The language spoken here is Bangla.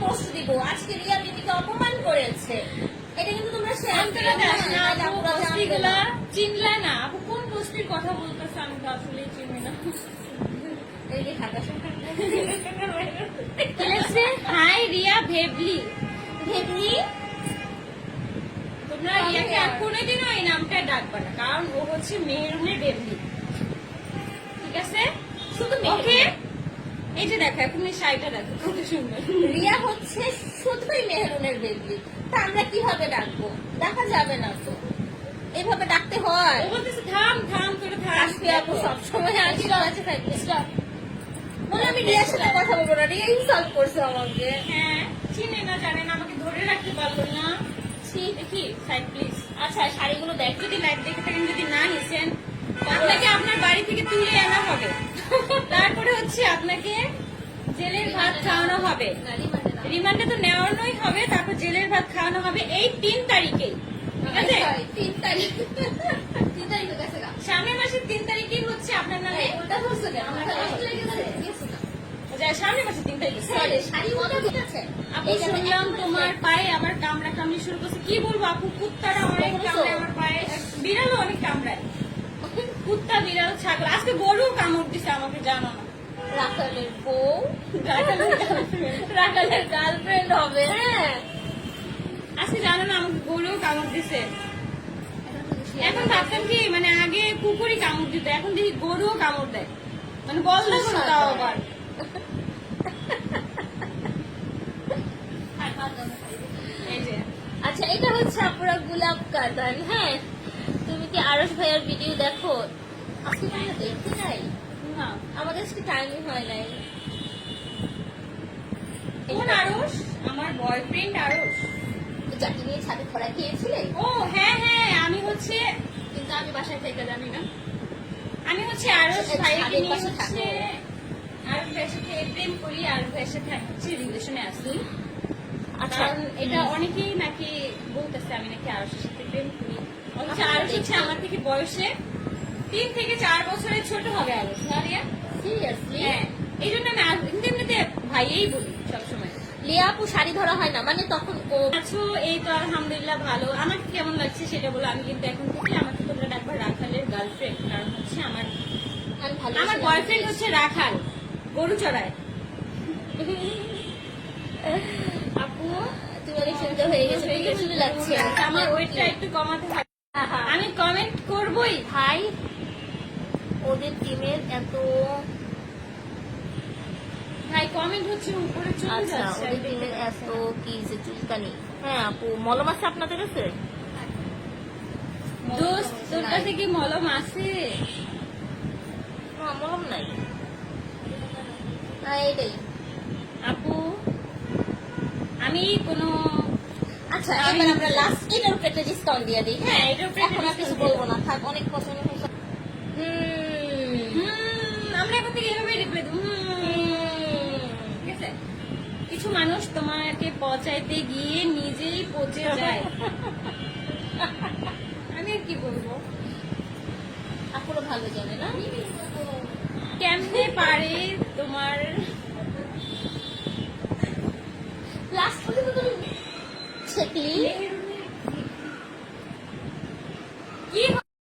পোস্ট দিব। আজকে রিয়া মিমিকে অপমান করেছে, এটা কিন্তু তোমরা শেয়ার করো না। বস্তিগুলা চিনলা না আপু, কোন বস্তির কথা বলতেছে আমি তো আসলে চিনি না। এই যে ঢাকা শহর কি লিখছে? হাই রিয়া ভেবলি। ভেবলি তোমরা রিয়াকে আর কোনোদিনও এই নামটা ডাকবা না, কারণ ও হচ্ছে মেহেরুনের বেবলি, ঠিক আছে? শুধু ওকে, এই যে দেখো এখন এই শাড়িটা দেখো কত সুন্দর। রিয়া হচ্ছে শুধুই মেহেরুনের বেবলি, তা আমরা কিভাবে ডাকবো? দেখা যাবে না তো, এইভাবে ডাকতে হয়। ও বলতেছে থাম থাম করে থাম। আজকে আপু সবসময় আসি কাছে থাকবে। বলে আমি রিয়ার সাথে কথা বলবো না, রিয়া ইনসাল্ট করছে আমাকে। হ্যাঁ, চিনে না জানে না, আমাকে ধরে রাখতে পারলো না। দেখি সাইড প্লিজ। আচ্ছা শাড়িগুলো দেখ, যদি লাইভ দেখে থাকেন, যদি না নিছেন আপনাকে আপনার বাড়ি থেকে তুলে আনা হবে, তারপরে হচ্ছে আপনাকে জেলের ভাত খাওয়ানো হবে। রিমান্ডে তো নেওয়ানোই হবে, তারপর জেলের ভাত খাওয়ানো হবে এই 3 তারিখেই, ঠিক আছে? 3 তারিখ 3 তারিখ গেছে গা। সামনের মাসের 3 তারিখেই হচ্ছে আপনার নামে। ওটা হচ্ছে না, আমার কষ্ট লেগেছে গেছে না। সামনের মাসের 3 তারিখ। সরি, শাড়ি ওটা ঠিক আছে। আপু শুনলাম তোমার পায়ে আবার কামড়া কামড়ি শুরু করছে। কি বলবো আপু, কুত্তারা অনেক কামড়ায় আমার পায়ে, বিড়ালও অনেক কামড়ায়। কুত্তা, বিড়াল, ছাগল, আজকে গরু কামড় দিছে আমাকে, জানো না? রাখালের বউ, রাখালের গার্লফ্রেন্ড হবে। হ্যাঁ, আজকে জানো না আমাকে গরু কামড় দিছে। এখন ভাবতাম কি মানে আগে কুকুরই কামড় দিত, এখন দেখি গরুও কামড় দেয়, মানে বললে কোনো তাও আবার। এই যে আচ্ছা, এটা হচ্ছে আপুরা গোলাপ কাঁদান। হ্যাঁ, তুমি কি আরশ ভাইয়ার ভিডিও দেখো? আজকে তো আমরা দেখি নাই, না, আমাদের আজকে টাইমই হয় নাই। কোন আরশ? আমার বয়ফ্রেন্ড আরশ, যাকে নিয়ে ছাদে খরা খেয়েছিলে? ও হ্যাঁ হ্যাঁ, আমি হচ্ছে কিন্তু আমি বাসায় থেকে জানি না। আমি হচ্ছে আরশ ভাইকে ছাদের নিয়ে পাশে হচ্ছে থাকো। আরশ ভাইয়ের সাথে প্রেম করি, আরশ ভাইয়ের সাথে হচ্ছে রিলেশনে আছি। আচ্ছা, কারণ এটা অনেকেই নাকি বলতেছে আমি নাকি আরশের সাথে প্রেম করি। অথচ আরশ হচ্ছে আমার থেকে বয়সে 3 থেকে 4 বছরের ছোট হবে আরশ, না রিয়া? সিরিয়াসলি? হ্যাঁ, এই জন্য আমি এমনিতে ভাইয়েই বলি সবসময়। লিয়া আপু শাড়ি ধরা হয় না মানে তখন ও আছো? এই তো আলহামদুলিল্লাহ ভালো। আমার কেমন লাগছে সেটা বলো। আমি কিন্তু এখন থেকে আমাকে তোমরা ডাকবা রাখালের গার্লফ্রেন্ড, কারণ হচ্ছে আমার আমি ভালো আমার বয়ফ্রেন্ড হচ্ছে রাখাল, গরু চড়ায়। আপু তুমি অনেক সুন্দর হয়ে গেছে, হয়ে গেছে, সুন্দর লাগছে। আমার ওয়েটটা একটু কমাতে হবে। আমি কমেন্ট করবই। ভাই ওদের টিমের এত ভাই কমেন্ট হচ্ছে উপরে চলে আচ্ছা, যাচ্ছে। ওদের টিমের এত কি যে চুলকানি। হ্যাঁ আপু, মলম আছে আপনাদের কাছে? দোস্ত তোর কাছে কি মলম আছে? না, মলম নাই। না, এইটাই। আপু আমি কোনো আচ্ছা, এবার আমরা লাস্ট এটার উপরে একটা ডিসকাউন্ট দিয়ে দিই। হ্যাঁ, হ্যাঁ, এটার উপরে এখন আর কিছু discount বলবো না, থাক, অনেক পছন্দ হয়েছে। আমরা এখন থেকে এভাবে রিপ্লাই দেবো। ঠিক আছে? কিছু মানুষ তোমাকে পচাইতে গিয়ে নিজেই পচে যায়। আমি আর কি বলবো? আপুরও ভালো জানে না। কেমনে পারে তোমার লাস্ট পর্যন্ত তুমি ছেকলি।